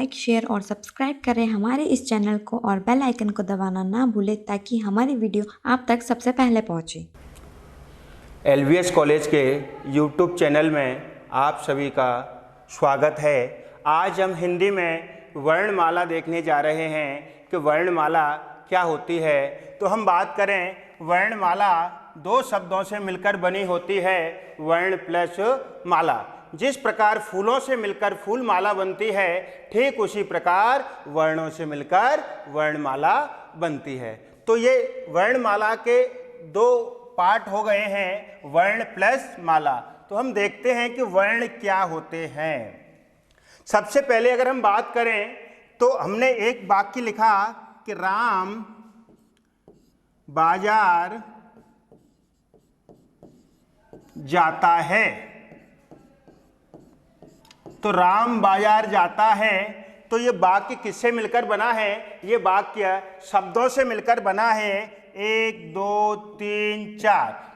Like, share और subscribe करें हमारे इस चैनल को और बेल आइकन को दबाना ना भूलें ताकि हमारी वीडियो आप तक सबसे पहले पहुंचे। LVS कॉलेज के YouTube चैनल में आप सभी का स्वागत है। आज हम हिंदी में वर्णमाला देखने जा रहे हैं कि वर्णमाला क्या होती है। तो हम बात करें, वर्णमाला दो शब्दों से मिलकर बनी होती है, वर्ण प्लस माला। जिस प्रकार फूलों से मिलकर फूल माला बनती है, ठीक उसी प्रकार वर्णों से मिलकर वर्णमाला बनती है। तो ये वर्णमाला के दो पार्ट हो गए हैं, वर्ण प्लस माला। तो हम देखते हैं कि वर्ण क्या होते हैं। सबसे पहले अगर हम बात करें तो हमने एक वाक्य लिखा कि राम बाजार जाता है। तो राम बाजार जाता है, तो ये वाक्य किससे मिलकर बना है? ये वाक्य शब्दों से मिलकर बना है। 1 2 3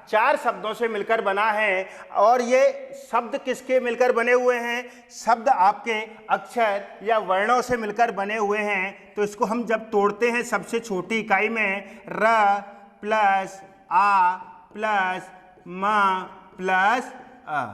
4 शब्दों से मिलकर बना है। और ये शब्द किसके मिलकर बने हुए हैं? शब्द आपके अक्षर या वर्णों से मिलकर बने हुए हैं। तो इसको हम जब तोड़ते हैं सबसे छोटी इकाई में, र प्लस आ प्लस म प्लस अ।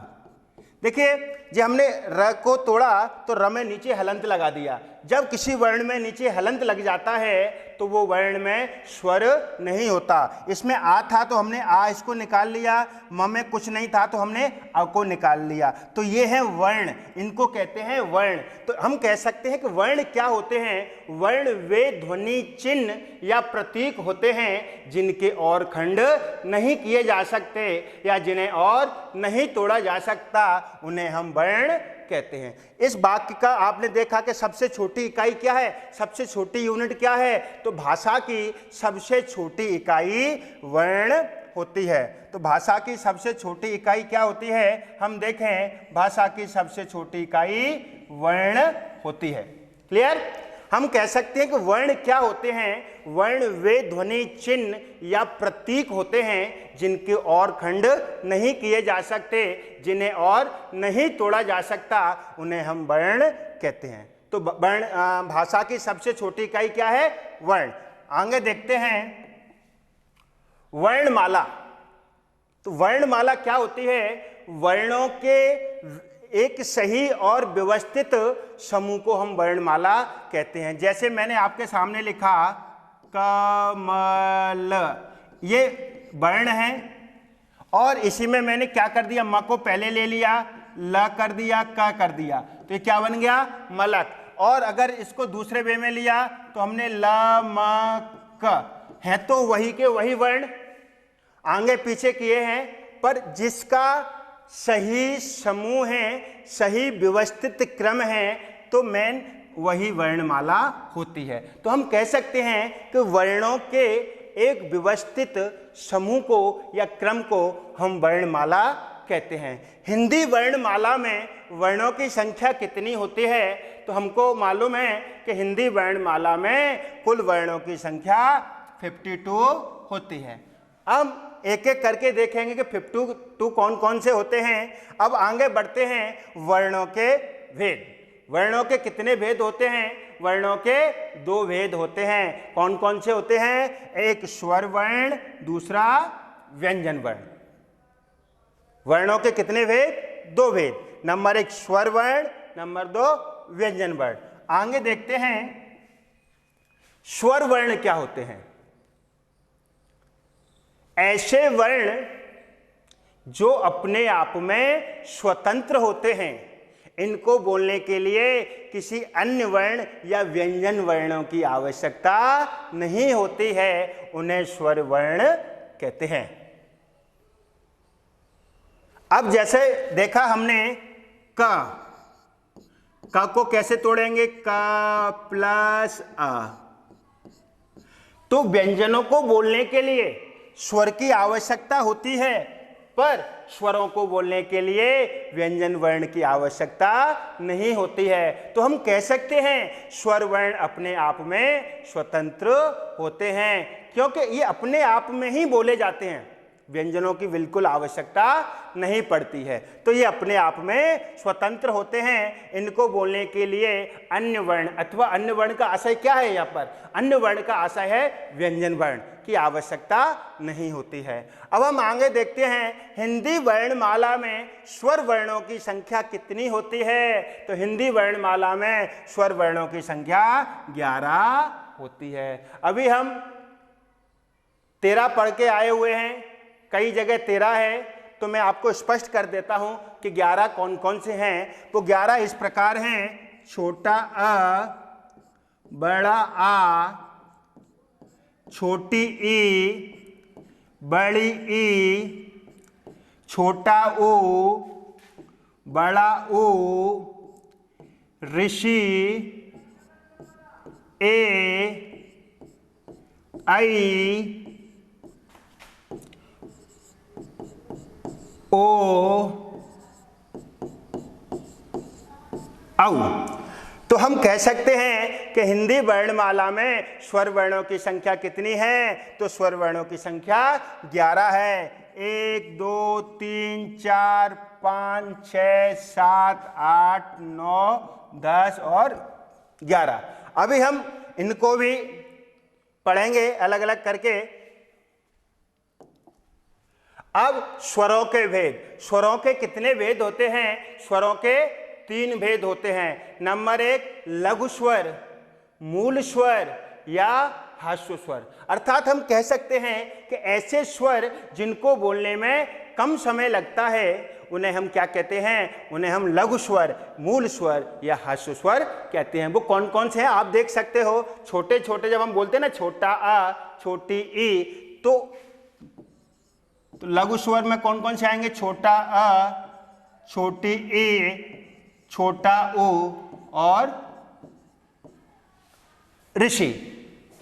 देखिए, जब हमने र को तोड़ा तो र में नीचे हलंत लगा दिया। जब किसी वर्ण में नीचे हलंत लग जाता है तो वो वर्ण में स्वर नहीं होता। इसमें आ था तो हमने आ इसको निकाल लिया, म में कुछ नहीं था तो हमने अ को निकाल लिया। तो ये है वर्ण, इनको कहते हैं वर्ण। तो हम कह सकते हैं कि वर्ण क्या होते हैं? वर्ण वे ध्वनि चिन्ह या प्रतीक होते हैं जिनके और खंड नहीं किए जा सकते या जिन्हें और नहीं तोड़ा जा सकता, उन्हें हम वर्ण कहते हैं। इस वाक्य का आपने देखा कि सबसे छोटी इकाई क्या है, सबसे छोटी यूनिट क्या है? तो भाषा की सबसे छोटी इकाई वर्ण होती है। तो भाषा की सबसे छोटी इकाई क्या होती है? हम देखें, भाषा की सबसे छोटी इकाई वर्ण होती है। क्लियर? हम कह सकते हैं कि वर्ण क्या होते हैं? वर्ण वे ध्वनि चिन्ह या प्रतीक होते हैं जिनके और खंड नहीं किए जा सकते, जिन्हें और नहीं तोड़ा जा सकता, उन्हें हम वर्ण कहते हैं। तो वर्ण भाषा की सबसे छोटी इकाई क्या है? वर्ण। आगे देखते हैं वर्णमाला। तो वर्णमाला क्या होती है? वर्णों के एक सही और व्यवस्थित समूह को हम वर्णमाला कहते हैं। जैसे मैंने आपके सामने लिखा कमल, ये वर्ण है और इसी में मैंने क्या कर दिया? म को पहले ले लिया, ल कर दिया, क कर दिया, तो ये क्या बन गया? मलक। और अगर इसको दूसरे वे में लिया तो हमने ल म क, है तो वही के वही वर्ण, आगे पीछे किए हैं, पर जिसका सही समूह है, सही व्यवस्थित क्रम है, तो मेन वही वर्णमाला होती है। तो हम कह सकते हैं कि वर्णों के एक व्यवस्थित समूह को या क्रम को हम वर्णमाला कहते हैं। हिंदी वर्णमाला में वर्णों की संख्या कितनी होती है? तो हमको मालूम है कि हिंदी वर्णमाला में कुल वर्णों की संख्या 52 होती है। अब एक एक करके देखेंगे कि 52 कौन कौन से होते हैं। अब आगे बढ़ते हैं वर्णों के भेद। वर्णों के कितने भेद होते हैं? वर्णों के 2 भेद होते हैं। कौन कौन से होते हैं? एक स्वर वर्ण, दूसरा व्यंजन वर्ण। वर्णों के कितने भेद? 2 भेद। नंबर 1 स्वर वर्ण, नंबर 2 व्यंजन वर्ण। आगे देखते हैं स्वर वर्ण क्या होते हैं। ऐसे वर्ण जो अपने आप में स्वतंत्र होते हैं, इनको बोलने के लिए किसी अन्य वर्ण या व्यंजन वर्णों की आवश्यकता नहीं होती है, उन्हें स्वर वर्ण कहते हैं। अब जैसे देखा हमने क को कैसे तोड़ेंगे? क प्लस अ। तो व्यंजनों को बोलने के लिए स्वर की आवश्यकता होती है, पर स्वरों को बोलने के लिए व्यंजन वर्ण की आवश्यकता नहीं होती है। तो हम कह सकते हैं स्वर वर्ण अपने आप में स्वतंत्र होते हैं, क्योंकि ये अपने आप में ही बोले जाते हैं। व्यंजनों की बिल्कुल आवश्यकता नहीं पड़ती है। तो ये अपने आप में स्वतंत्र होते हैं। इनको बोलने के लिए अन्य वर्ण अथवा अन्य वर्ण का आशय क्या है? यहाँ पर अन्य वर्ण का आशय है व्यंजन वर्ण की आवश्यकता नहीं होती है। अब हम आगे देखते हैं हिंदी वर्णमाला में स्वर वर्णों की संख्या कितनी होती है। तो हिंदी वर्णमाला में स्वर वर्णों की संख्या 11 होती है। अभी हम 13 पढ़ के आए हुए हैं, कई जगह 13 है, तो मैं आपको स्पष्ट कर देता हूं कि 11 कौन कौन से हैं। तो 11 इस प्रकार हैं: छोटा अ, बड़ा आ, छोटी ई, बड़ी ई, छोटा ऊ, बड़ा ऊ, ऋषि, ए, आई, ओ, औ। तो हम कह सकते हैं कि हिंदी वर्णमाला में स्वर वर्णों की संख्या कितनी है? तो स्वर वर्णों की संख्या 11 है। 1 2 3 4 5 6 7 8 9 10 और 11। अभी हम इनको भी पढ़ेंगे अलग अलग करके। अब स्वरों के भेद, स्वरों के कितने भेद होते हैं? स्वरों के 3 भेद होते हैं। नंबर 1 लघु स्वर, मूल स्वर या ह्रस्व स्वर। अर्थात हम कह सकते हैं कि ऐसे स्वर जिनको बोलने में कम समय लगता है उन्हें हम क्या कहते हैं? उन्हें हम लघु स्वर, मूल स्वर या ह्रस्व स्वर कहते हैं। वो कौन कौन से हैं आप देख सकते हो। छोटे छोटे जब हम बोलते हैं ना, छोटा आ, छोटी ई, तो लघु स्वर में कौन कौन से आएंगे? छोटा अ, छोटी ई, छोटा ऊ और ऋषि।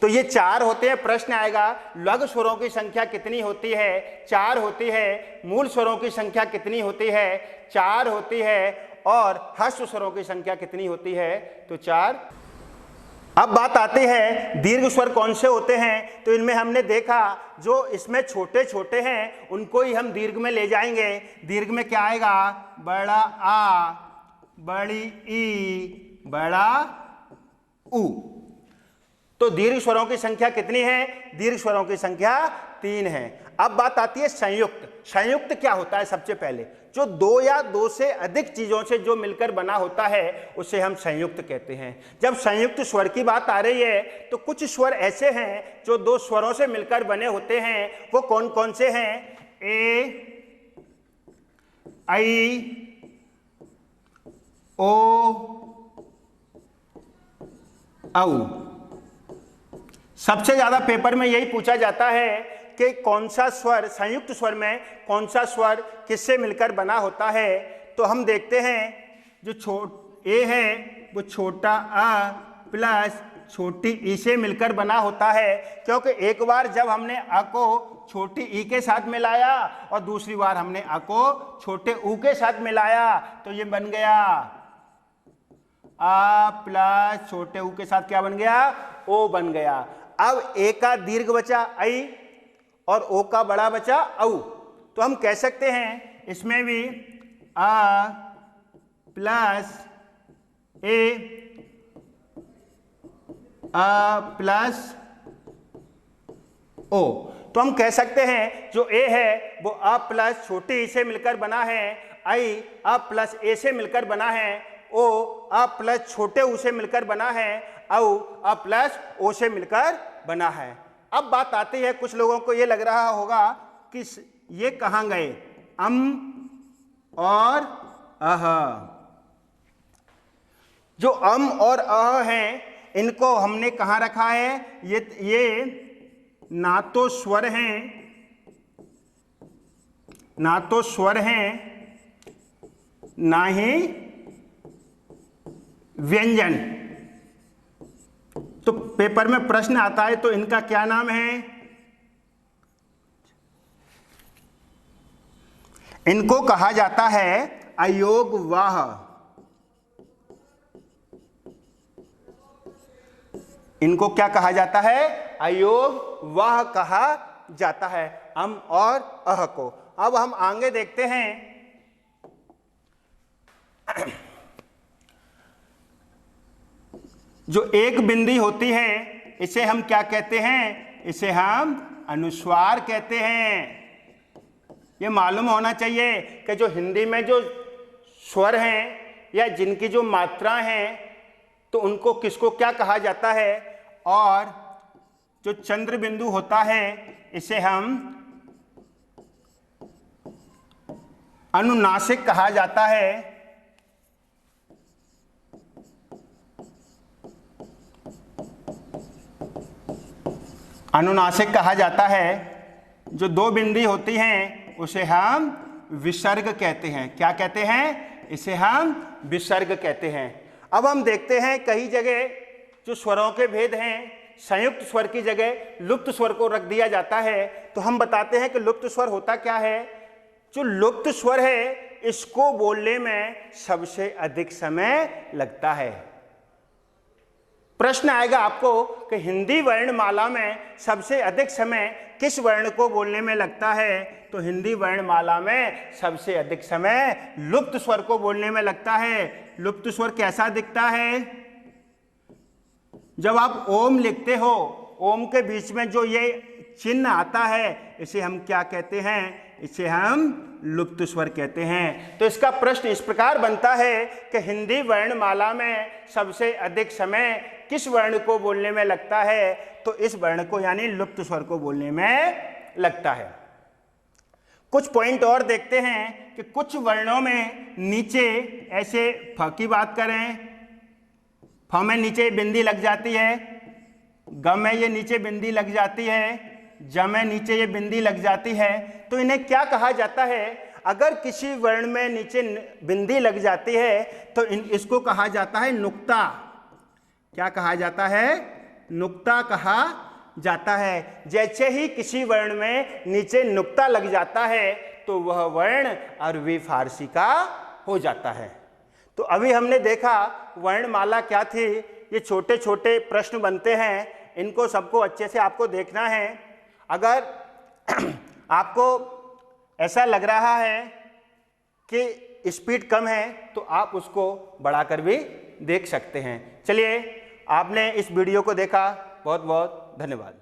तो ये 4 होते हैं। प्रश्न आएगा लघु स्वरों की संख्या कितनी होती है? 4 होती है। मूल स्वरों की संख्या कितनी होती है? 4 होती है। और ह्रस्व स्वरों की संख्या कितनी होती है? तो 4। अब बात आती है दीर्घ स्वर कौन से होते हैं। तो इनमें हमने देखा जो इसमें छोटे छोटे हैं उनको ही हम दीर्घ में ले जाएंगे। दीर्घ में क्या आएगा? बड़ा आ, बड़ी ई, बड़ा ऊ। तो दीर्घ स्वरों की संख्या कितनी है? दीर्घ स्वरों की संख्या 3 है। अब बात आती है संयुक्त। संयुक्त क्या होता है? सबसे पहले जो 2 या 2 से अधिक चीजों से जो मिलकर बना होता है उसे हम संयुक्त कहते हैं। जब संयुक्त स्वर की बात आ रही है तो कुछ स्वर ऐसे हैं जो 2 स्वरों से मिलकर बने होते हैं। वो कौन कौन से हैं? ए, आई, ओ, औ। सबसे ज्यादा पेपर में यही पूछा जाता है कि कौन सा स्वर, संयुक्त स्वर में कौन सा स्वर किससे मिलकर बना होता है। तो हम देखते हैं जो ए है वो छोटा अ प्लस छोटी ई से मिलकर बना होता है, क्योंकि एक बार जब हमने अ को छोटी ई के साथ मिलाया और दूसरी बार हमने अ को छोटे ऊ के साथ मिलाया तो ये बन गया आ प्लस छोटे ऊ के साथ क्या बन गया? ओ बन गया। अब ए का दीर्घ बचा आई और ओ का बड़ा बचा औ। तो हम कह सकते हैं इसमें भी आ प्लस ए, आ प्लस ओ। तो हम कह सकते हैं जो ए है वो अ प्लस छोटी ई से मिलकर बना है, आई अ प्लस ए से मिलकर बना है, ओ अ प्लस छोटे ऊ से मिलकर बना है, औ अ प्लस ओ से मिलकर बना है। अब बात आती है, कुछ लोगों को ये लग रहा होगा कि ये कहाँ गए? अम और अह। जो अम और अह हैं इनको हमने कहाँ रखा है? ये ना तो स्वर हैं, ना तो स्वर हैं ना ही व्यंजन। तो पेपर में प्रश्न आता है तो इनका क्या नाम है? इनको कहा जाता है अयोगवाह। इनको क्या कहा जाता है? अयोगवाह कहा जाता है, अम और अह को। अब हम आगे देखते हैं। जो एक बिंदी होती है इसे हम क्या कहते हैं? इसे हम अनुस्वार कहते हैं। ये मालूम होना चाहिए कि जो हिंदी में जो स्वर हैं या जिनकी जो मात्राएं हैं तो उनको किसको क्या कहा जाता है, और जो चंद्र बिंदु होता है इसे हम अनुनासिक कहा जाता है। अनुनासिक कहा जाता है। जो दो बिंदी होती हैं उसे हम विसर्ग कहते हैं। क्या कहते हैं? इसे हम विसर्ग कहते हैं। अब हम देखते हैं कई जगह जो स्वरों के भेद हैं, संयुक्त स्वर की जगह लुप्त स्वर को रख दिया जाता है। तो हम बताते हैं कि लुप्त स्वर होता क्या है। जो लुप्त स्वर है इसको बोलने में सबसे अधिक समय लगता है। प्रश्न आएगा आपको कि हिंदी वर्णमाला में सबसे अधिक समय किस वर्ण को बोलने में लगता है? तो हिंदी वर्णमाला में सबसे अधिक समय लुप्त स्वर को बोलने में लगता है। लुप्त स्वर कैसा दिखता है? जब आप ओम लिखते हो, ओम के बीच में जो ये चिन्ह आता है इसे हम क्या कहते हैं? इसे हम लुप्त स्वर कहते हैं। तो इसका प्रश्न इस प्रकार बनता है कि हिंदी वर्णमाला में सबसे अधिक समय किस वर्ण को बोलने में लगता है? तो इस वर्ण को यानी लुप्त स्वर को बोलने में लगता है। कुछ पॉइंट और देखते हैं कि कुछ वर्णों में नीचे ऐसे फ की बात करें, फ में नीचे बिंदी लग जाती है, ग में ये नीचे बिंदी लग जाती है, ज में नीचे ये बिंदी लग जाती है। तो इन्हें क्या कहा जाता है? अगर किसी वर्ण में नीचे बिंदी लग जाती है तो इसको कहा जाता है नुक्ता। क्या कहा जाता है? नुक्ता कहा जाता है। जैसे ही किसी वर्ण में नीचे नुक्ता लग जाता है तो वह वर्ण अरबी फारसी का हो जाता है। तो अभी हमने देखा वर्णमाला क्या थी। ये छोटे छोटे प्रश्न बनते हैं, इनको सबको अच्छे से आपको देखना है। अगर आपको ऐसा लग रहा है कि स्पीड कम है तो आप उसको बढ़ाकर भी देख सकते हैं। चलिए, आपने इस वीडियो को देखा, बहुत बहुत धन्यवाद।